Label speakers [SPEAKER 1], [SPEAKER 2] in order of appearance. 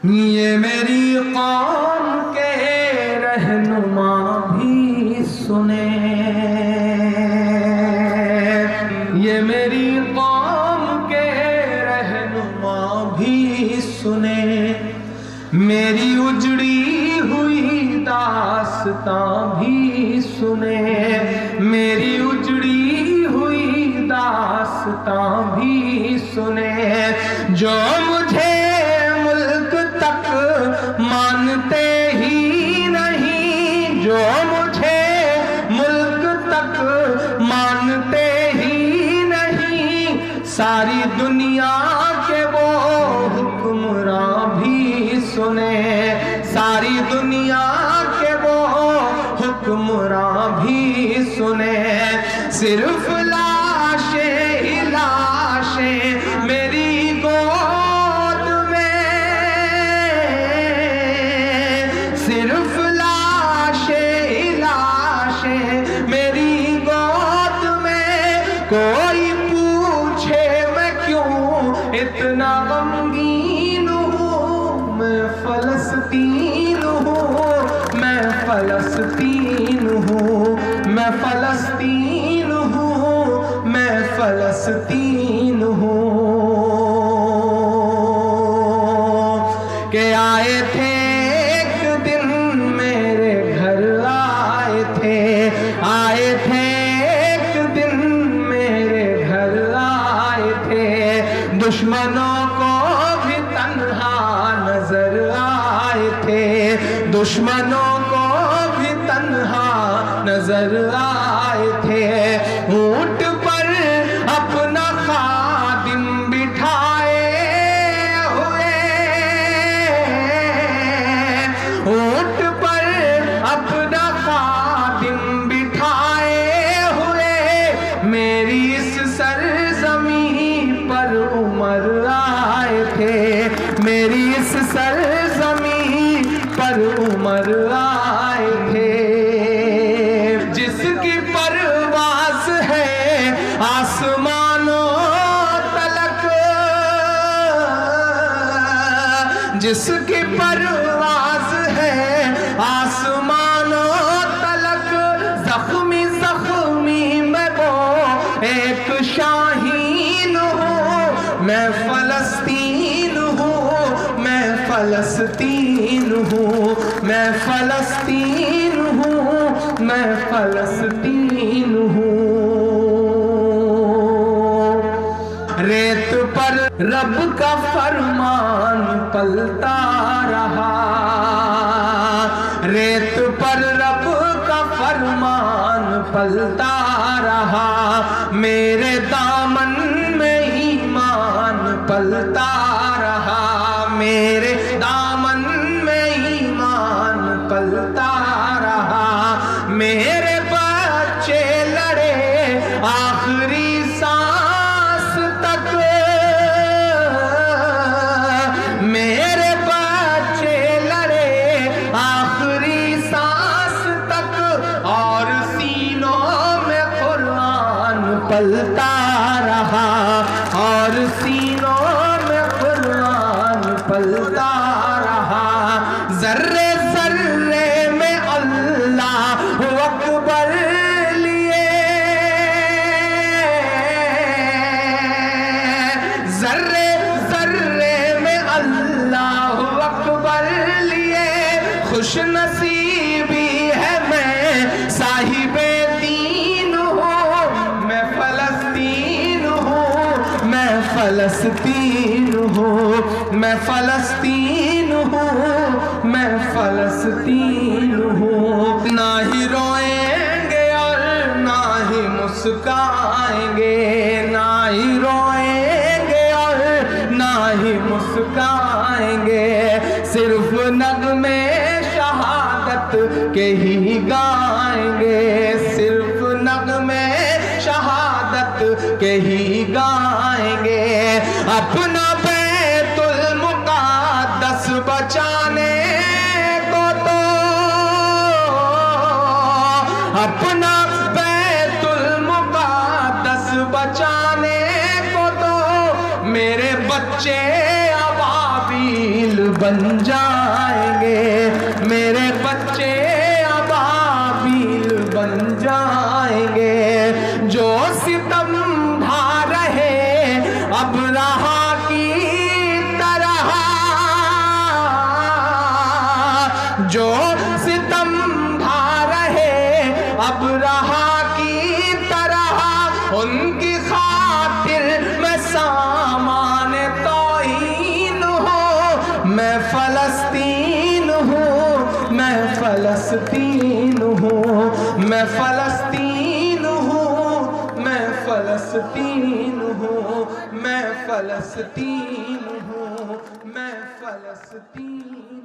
[SPEAKER 1] ये मेरी कौम के रहनुमा भी सुने, ये मेरी कौम के रहनुमा भी सुने, मेरी उजड़ी हुई दास्तां भी सुने, मेरी उजड़ी हुई दास्तां भी सुने। जो मुझे मुल्क तक मानते ही नहीं, जो मुझे मुल्क तक मानते ही नहीं, सारी दुनिया के वो हुक्मरां भी सुने, सारी दुनिया के वो हुक्मरां भी सुने। सिर्फ लाशें ही लाशें मेरी गोद में, सिर्फ लाशें ही लाशें मेरी गोद में। कोई पूछे मैं क्यों इतना गमगीन हूँ, मैं फलस्तीन हूँ, मैं फलस्तीन हूँ, मैं फलस्तीन हूँ, मैं फलस्तीन हूँ। के आए थे एक दिन मेरे घर, आए थे, आए थे एक दिन मेरे घर, आए थे। दुश्मनों को भी तन्हा नजर आए थे, दुश्मनों को भी तन्हा नजर आए थे। ऊंट पर अपना खादिम बिठाए हुए, ऊंट पर अपना खादिम बिठाए हुए, मेरी इस सरजमीं पर उमर आए थे, मेरी इस सरजमीं पर उमर आए थे। जिसकी परवाज़ है आसमानों तलक, जिसकी परवाज़ है आसमानों तलक, जख्मी जख्मी मैं वो एक शाहीन हूँ, मैं फलस्तीन हूँ, मैं फलस्तीन हूँ, मैं फलस्तीन हूँ, मैं फलस्तीन हूँ। रेत पर रब का फरमान पलता रहा, रेत पर रब का फरमान पलता रहा, मेरे दामन में ईमान पलता रहा, मेरे दामन में ईमान पलता रहा। मेरे बच्चे लड़े आखिरी सांस तक, मेरे बच्चे लड़े आखिरी सांस तक, और सीनों में कुरान पलता रहा, और सीनों में कुरान पलता रहा। जर्रे जर्रे में अल्लाह अकबर लिए, जर्रे जर्रे में अल्लाह अकबर लिए। खुश नसीबी है मैं साहिबे दीन हूँ, मैं फलस्तीन हूँ, मैं फलस्तीन हूँ, मैं फलस्तीन हूँ, मैं फलस्तीन हूँ। ना ही रोएंगे और ना ही मुस्काएंगे, ना ही रोएंगे और ना ही मुस्काएंगे, सिर्फ नगमे शहादत के ही गाएंगे, सिर्फ नगमे शहादत के ही गाएंगे। अपना बैतुल मुक़द्दस बचाने को तो, अपना बैतुल मुक़द्दस बचाने को तो मेरे बच्चे अबाबील बन जाएंगे, मेरे बच्चे अबाबील बन जाएंगे। जो सितम ढा रहे अब रहा की तरह, जो सितम ढा रहे अब रहा की तरह, उनकी खातिर मैं सामान तौहीन हूँ। मैं फलस्तीन हूँ, मैं फलस्तीन हूँ, मैं फलस्तीन हूँ, मैं फलस्तीन हूँ, मैं फलस्तीन हूँ, मैं फलस्तीन।